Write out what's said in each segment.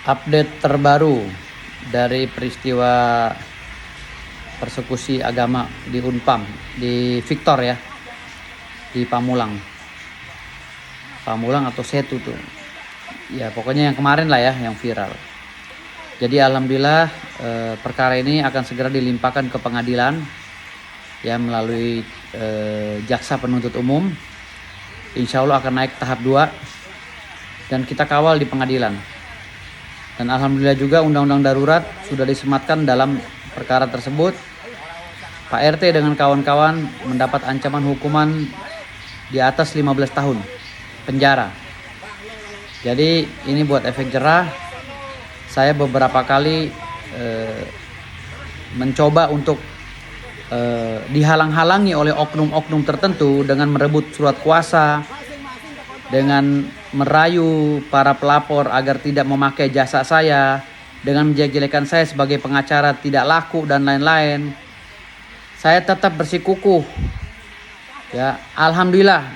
Update terbaru dari peristiwa persekusi agama di Unpam, di Victor ya, di Pamulang atau Setu tuh. Ya pokoknya yang kemarin lah ya, yang viral. Jadi alhamdulillah perkara ini akan segera dilimpahkan ke pengadilan ya melalui jaksa penuntut umum. Insya Allah akan naik tahap 2 dan kita kawal di pengadilan. Dan alhamdulillah juga undang-undang darurat sudah disematkan dalam perkara tersebut. Pak RT dengan kawan-kawan mendapat ancaman hukuman di atas 15 tahun penjara. Jadi ini buat efek jerah. Saya beberapa kali mencoba untuk dihalang-halangi oleh oknum-oknum tertentu dengan merebut surat kuasa, dengan merayu para pelapor agar tidak memakai jasa saya, dengan menjelek-jelekan saya sebagai pengacara tidak laku dan lain-lain. Saya tetap bersikukuh. Ya, alhamdulillah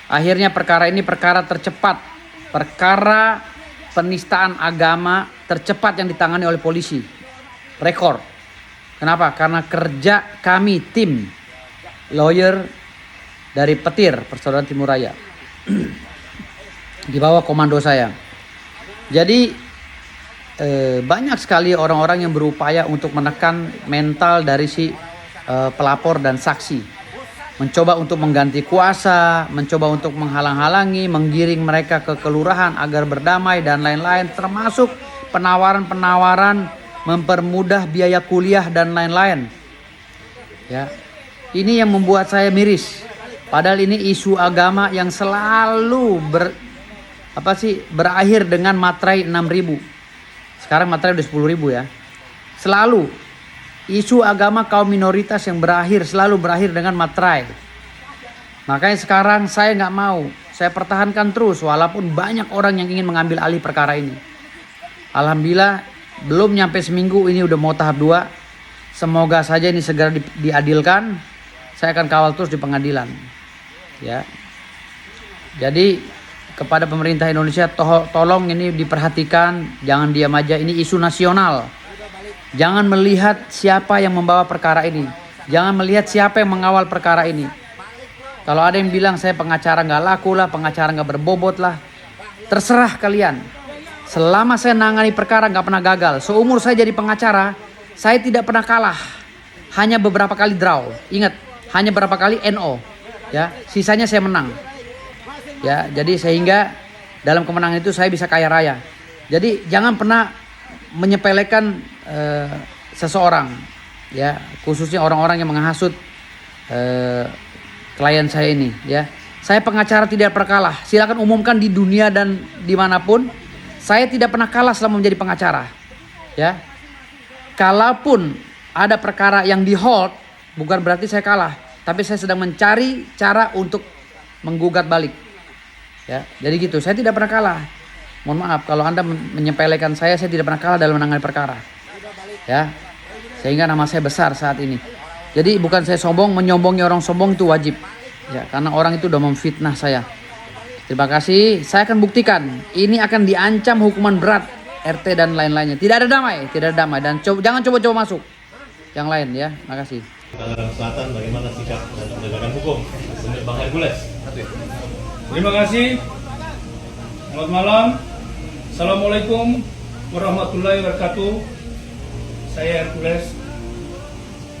akhirnya perkara ini perkara tercepat, perkara penistaan agama tercepat yang ditangani oleh polisi. Rekor. Kenapa? Karena kerja kami tim lawyer dari Petir, Persaudaraan Timur Raya. Di bawah komando saya. Jadi banyak sekali orang-orang yang berupaya untuk menekan mental dari si pelapor dan saksi. Mencoba untuk mengganti kuasa, mencoba untuk menghalang-halangi, menggiring mereka ke kelurahan agar berdamai dan lain-lain, termasuk penawaran-penawaran mempermudah biaya kuliah dan lain-lain. Ya. Ini yang membuat saya miris. Padahal ini isu agama yang selalu berakhir dengan materai 6.000. Sekarang materai udah 10.000 ya. Selalu isu agama kaum minoritas yang selalu berakhir dengan materai. Makanya sekarang saya nggak mau. Saya pertahankan terus walaupun banyak orang yang ingin mengambil alih perkara ini. Alhamdulillah belum nyampe seminggu ini udah mau tahap 2. Semoga saja ini segera diadilkan. Saya akan kawal terus di pengadilan. Ya. Jadi kepada pemerintah Indonesia tolong ini diperhatikan, jangan diam aja, ini isu nasional. Jangan melihat siapa yang membawa perkara ini. Jangan melihat siapa yang mengawal perkara ini. Kalau ada yang bilang saya pengacara nggak laku lah, pengacara nggak berbobot lah, terserah kalian. Selama saya nangani perkara nggak pernah gagal. Seumur saya jadi pengacara, saya tidak pernah kalah. Hanya beberapa kali draw. Ingat, hanya beberapa kali NO. Ya, sisanya saya menang. Ya, jadi sehingga dalam kemenangan itu saya bisa kaya raya. Jadi jangan pernah menyepelekan seseorang. Ya, khususnya orang-orang yang menghasut klien saya ini. Ya, saya pengacara tidak pernah kalah. Silakan umumkan di dunia dan dimanapun. Saya tidak pernah kalah selama menjadi pengacara. Ya, kalaupun ada perkara yang di hold, bukan berarti saya kalah, tapi saya sedang mencari cara untuk menggugat balik. Ya, jadi gitu. Saya tidak pernah kalah. Mohon maaf kalau Anda menyepelekan saya tidak pernah kalah dalam menangani perkara. Ya, sehingga nama saya besar saat ini. Jadi bukan saya sombong, menyombongi orang sombong itu wajib. Ya, karena orang itu udah memfitnah saya. Terima kasih. Saya akan buktikan. Ini akan diancam hukuman berat RT dan lain-lainnya. Tidak ada damai, dan jangan coba-coba masuk. Yang lain ya. Makasih. Tangerang Selatan bagaimana sikap dan penegakan hukum menurut Bang Hercules? Terima kasih. Selamat malam. Assalamualaikum warahmatullahi wabarakatuh. Saya Hercules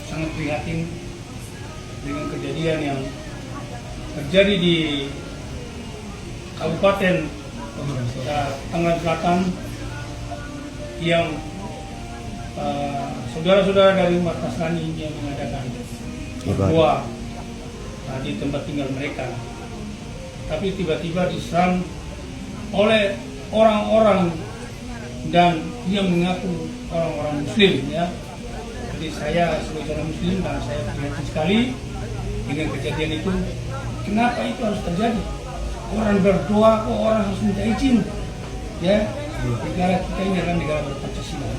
sangat prihatin dengan kejadian yang terjadi di Kabupaten Tangerang Selatan yang saudara-saudara dari umat Nasrani yang mengadakan doa di tempat tinggal mereka, tapi tiba-tiba diserang oleh orang-orang dan yang mengaku orang-orang Muslim ya. Jadi saya sebagai orang Muslim dan saya prihatin sekali dengan kejadian itu. Kenapa itu harus terjadi? Orang berdoa kok orang harus minta izin ya. Negara kita ini adalah negara berpancasila,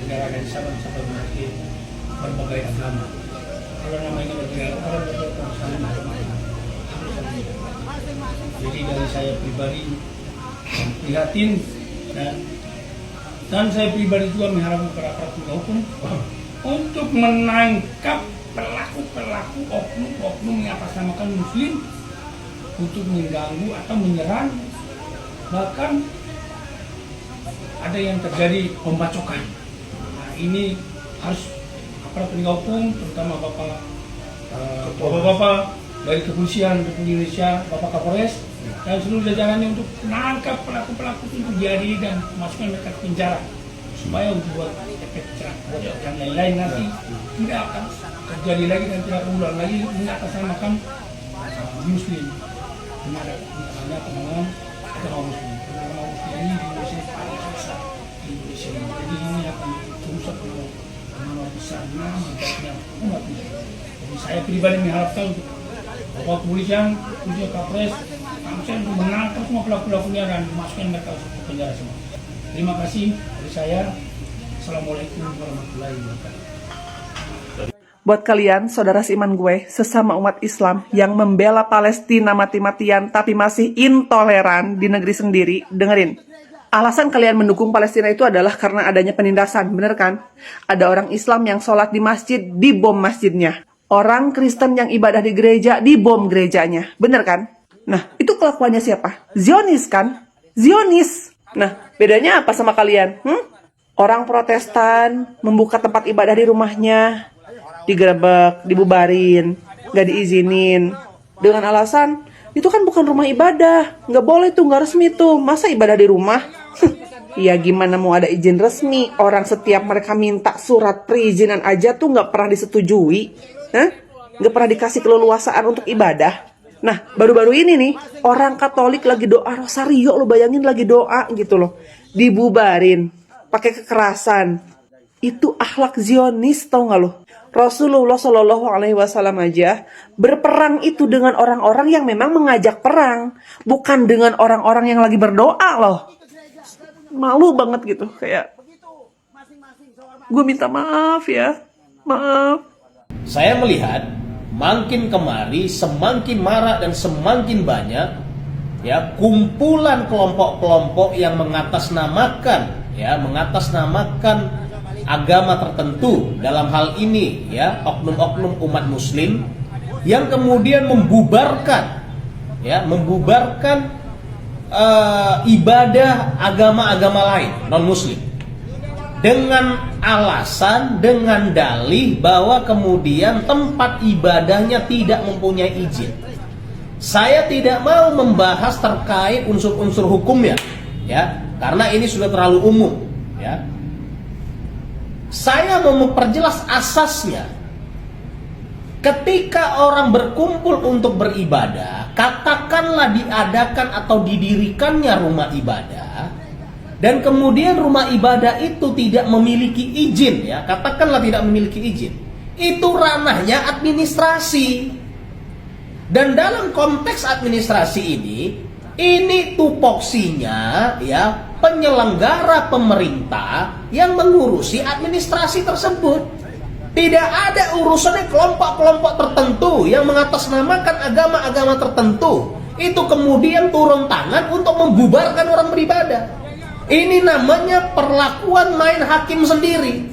negara dari Sabang sampai berbagai agama. Kalau namanya negara orang berdoa sama. Jadi dari saya pribadi prihatin dan dan saya pribadi juga mengharapkan kepada aparat penegak hukum untuk menangkap pelaku-pelaku oknum-oknum yang atasnamakan Muslim untuk mengganggu atau menyerang, bahkan ada yang terjadi pembacokan. Nah, ini harus aparat penegak hukum, terutama bapak-bapak dari kepolisian Republik Indonesia, Bapak Kapolres dan seluruh jajarannya untuk menangkap pelaku-pelaku itu diadili dan masukkan mereka ke penjara supaya membuat efek jerah dan lain-lain nanti tidak akan terjadi lagi dan tidak berulang lagi mengatasnamakan Muslim. Dimana teman-teman agama Muslim. Agama Muslim ini di Indonesia paling besar di Indonesia. Jadi ini akan merusak nama besar nama baiknya umat Muslim. Jadi saya pribadi mengharapkan untuk Bapak Kepolisian, Kapolres, Kamsen untuk menangkap semua pelaku-pelakunya dan memasukkan mereka ke penjara semua. Terima kasih dari saya. Assalamualaikum warahmatullahi wabarakatuh. Buat kalian, saudara seiman gue, sesama umat Islam yang membela Palestina mati-matian tapi masih intoleran di negeri sendiri, dengerin. Alasan kalian mendukung Palestina itu adalah karena adanya penindasan, bener kan? Ada orang Islam yang sholat di masjid, dibom masjidnya. Orang Kristen yang ibadah di gereja, dibom gerejanya, bener kan? Nah, itu kelakuannya siapa? Zionis kan? Zionis. Nah, bedanya apa sama kalian? Orang Protestan membuka tempat ibadah di rumahnya, digerebek, dibubarin, gak diizinin. Dengan alasan, itu kan bukan rumah ibadah, gak boleh tuh, gak resmi tuh. Masa ibadah di rumah? Ya gimana mau ada izin resmi? Orang setiap mereka minta surat perizinan aja tuh gak pernah disetujui. Gak pernah dikasih keleluasaan untuk ibadah. Nah, baru-baru ini nih, orang Katolik lagi doa rosario, lo bayangin lagi doa gitu loh. Dibubarin, pakai kekerasan. Itu akhlak Zionis, tau gak lo? Rasulullah Shallallahu Alaihi Wasallam aja berperang itu dengan orang-orang yang memang mengajak perang, bukan dengan orang-orang yang lagi berdoa loh. Malu banget gitu, kayak gue minta maaf ya, maaf. Saya melihat makin kemari semakin marak dan semakin banyak ya kumpulan kelompok-kelompok yang mengatasnamakan agama tertentu, dalam hal ini ya oknum-oknum umat Muslim yang kemudian membubarkan ibadah agama-agama lain non Muslim dengan alasan, dengan dalih bahwa kemudian tempat ibadahnya tidak mempunyai izin. Saya tidak mau membahas terkait unsur-unsur hukumnya ya, karena ini sudah terlalu umum ya. Saya mau memperjelas asasnya. Ketika orang berkumpul untuk beribadah, katakanlah diadakan atau didirikannya rumah ibadah, dan kemudian rumah ibadah itu tidak memiliki izin ya, katakanlah tidak memiliki izin, itu ranahnya administrasi. Dan dalam konteks administrasi ini tupoksinya ya penyelenggara pemerintah yang mengurusi administrasi tersebut. Tidak ada urusannya kelompok-kelompok tertentu yang mengatasnamakan agama-agama tertentu itu kemudian turun tangan untuk membubarkan orang beribadah. Ini namanya perlakuan main hakim sendiri.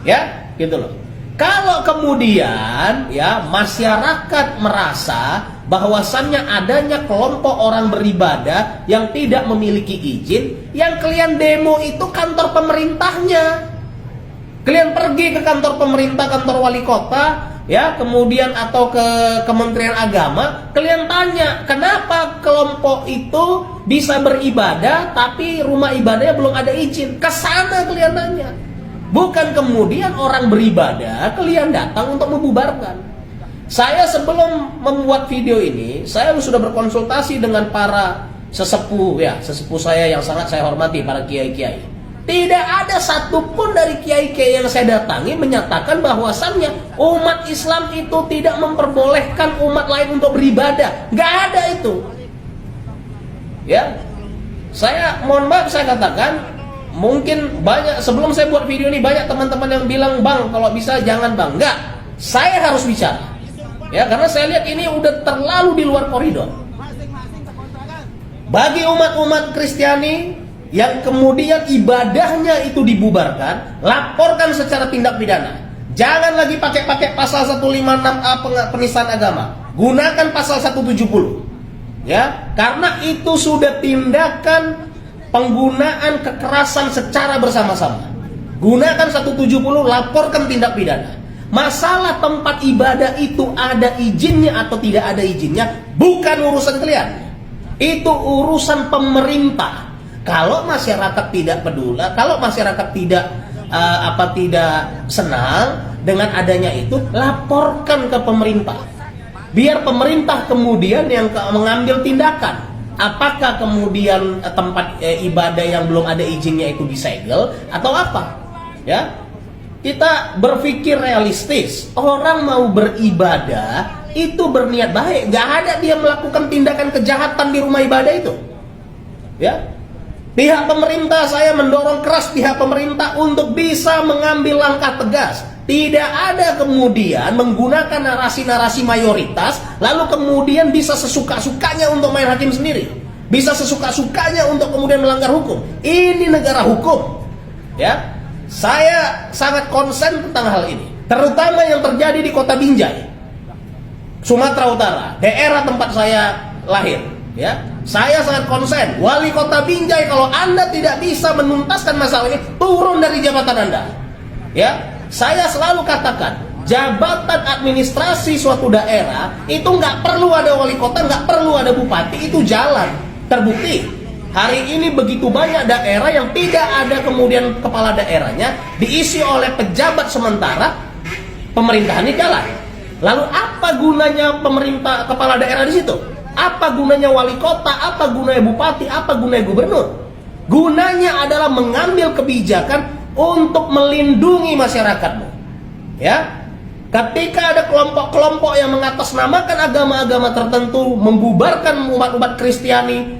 Ya, gitu loh. Kalau kemudian ya masyarakat merasa bahwasannya adanya kelompok orang beribadah yang tidak memiliki izin, yang kalian demo itu kantor pemerintahnya. Kalian pergi ke kantor pemerintah, kantor wali kota, ya, kemudian atau ke Kementerian Agama, kalian tanya, kenapa kelompok itu bisa beribadah tapi rumah ibadahnya belum ada izin? Kesana kalian tanya. Bukan kemudian orang beribadah, kalian datang untuk membubarkan. Saya sebelum membuat video ini, saya sudah berkonsultasi dengan para sesepuh saya yang sangat saya hormati, para kiai-kiai. Tidak ada satupun dari kiai-kiai yang saya datangi menyatakan bahwasannya umat Islam itu tidak memperbolehkan umat lain untuk beribadah. Nggak ada itu. Ya, saya mohon maaf saya katakan, mungkin banyak sebelum saya buat video ini banyak teman-teman yang bilang, "Bang, kalau bisa jangan bang." Nggak, saya harus bicara. Ya, karena saya lihat ini udah terlalu di luar koridor. Bagi umat-umat Kristiani, yang kemudian ibadahnya itu dibubarkan, laporkan secara tindak pidana. Jangan lagi pakai pasal 156A penistaan agama. Gunakan pasal 170. Ya, karena itu sudah tindakan penggunaan kekerasan secara bersama-sama. Gunakan 170, laporkan tindak pidana. Masalah tempat ibadah itu ada izinnya atau tidak ada izinnya bukan urusan kalian. Itu urusan pemerintah. Kalau masyarakat tidak peduli, kalau masyarakat tidak senang dengan adanya itu, laporkan ke pemerintah. Biar pemerintah kemudian yang mengambil tindakan. Apakah kemudian tempat ibadah yang belum ada izinnya itu disegel atau apa? Ya, kita berpikir realistis. Orang mau beribadah itu berniat baik. Gak ada dia melakukan tindakan kejahatan di rumah ibadah itu. Ya, pihak pemerintah, saya mendorong keras pihak pemerintah untuk bisa mengambil langkah tegas. Tidak ada kemudian menggunakan narasi-narasi mayoritas, lalu kemudian bisa sesuka-sukanya untuk main hakim sendiri, bisa sesuka-sukanya untuk kemudian melanggar hukum. Ini negara hukum. Ya, saya sangat konsen tentang hal ini, terutama yang terjadi di Kota Binjai, Sumatera Utara, daerah tempat saya lahir. Ya, saya sangat konsen. Wali Kota Binjai, kalau Anda tidak bisa menuntaskan masalah ini, turun dari jabatan Anda. Ya, saya selalu katakan, jabatan administrasi suatu daerah itu nggak perlu ada wali kota, nggak perlu ada bupati, itu jalan. Terbukti hari ini begitu banyak daerah yang tidak ada kemudian kepala daerahnya, diisi oleh pejabat sementara, pemerintahannya jalan. Lalu apa gunanya pemerintah kepala daerah di situ? Apa gunanya wali kota? Apa gunanya bupati? Apa gunanya gubernur? Gunanya adalah mengambil kebijakan untuk melindungi masyarakatmu. Ya, ketika ada kelompok-kelompok yang mengatasnamakan agama-agama tertentu, membubarkan umat-umat Kristiani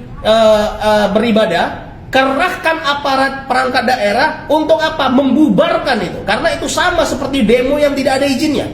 beribadah, kerahkan aparat perangkat daerah untuk apa? Membubarkan itu. Karena itu sama seperti demo yang tidak ada izinnya.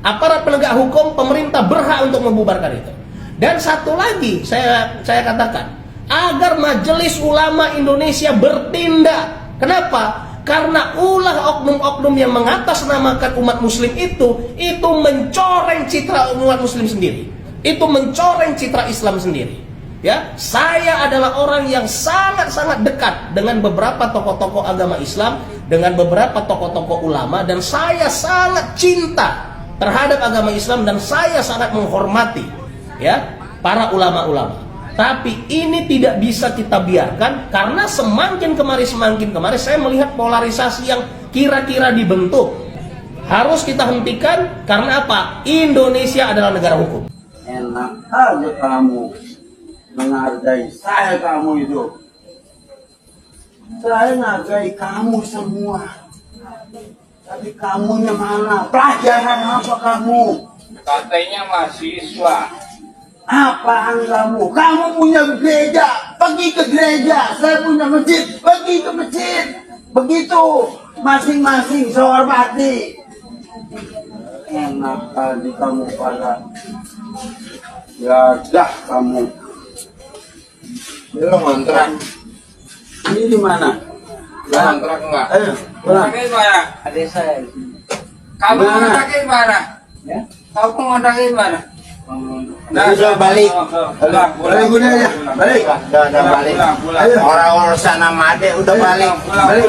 Aparat penegak hukum, pemerintah berhak untuk membubarkan itu. Dan satu lagi saya katakan, agar Majelis Ulama Indonesia bertindak. Kenapa? Karena ulah oknum-oknum yang mengatasnamakan umat muslim itu mencoreng citra umat muslim sendiri. Itu mencoreng citra Islam sendiri. Ya, saya adalah orang yang sangat-sangat dekat dengan beberapa tokoh-tokoh agama Islam, dengan beberapa tokoh-tokoh ulama, dan saya sangat cinta terhadap agama Islam dan saya sangat menghormati ya para ulama-ulama. Tapi ini tidak bisa kita biarkan, karena semakin kemari saya melihat polarisasi yang kira-kira dibentuk. Harus kita hentikan, karena apa? Indonesia adalah negara hukum. Enak aja kamu menghargai saya, kamu itu. Saya menghargai kamu semua. Tapi kamunya mana? Pelajaran apa kamu? Katanya mahasiswa. Apaan kamu? Kamu punya gereja, pergi ke gereja. Saya punya masjid, pergi ke masjid. Begitu, masing-masing sehormati. Enak kali kamu pada. Ya dah kamu. Lu ngontrak. Ini di mana? Lu ngontrak enggak? Pulang. Ngontraknya di mana? Adik saya. Kamu Mana? ngontraknya di mana? Ya? Kamu ngontraknya di mana? Nah, sudah balik. Balik udah ya. Balik. Udah balik. Ayo. Orang urusan sama adek udah balik. Balik.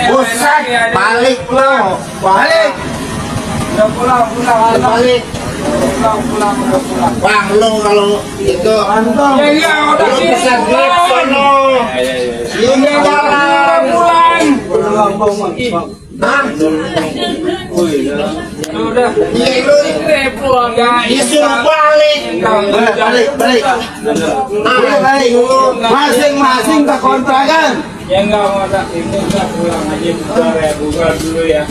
Buset, balik lo. Balik. Udah pulang. Udah balik. Pulang. Bang, lo kalau itu Ya iya, udah lo bisa grab sono. Ini jalan. Hah? Udah. Iya lo Pulang ya. disuruh balik. Balik. Balik. Masing-masing ke kontrakan. Ya enggak ngontrak itu, enggak pulang aja. Bentar ya, buka dulu ya.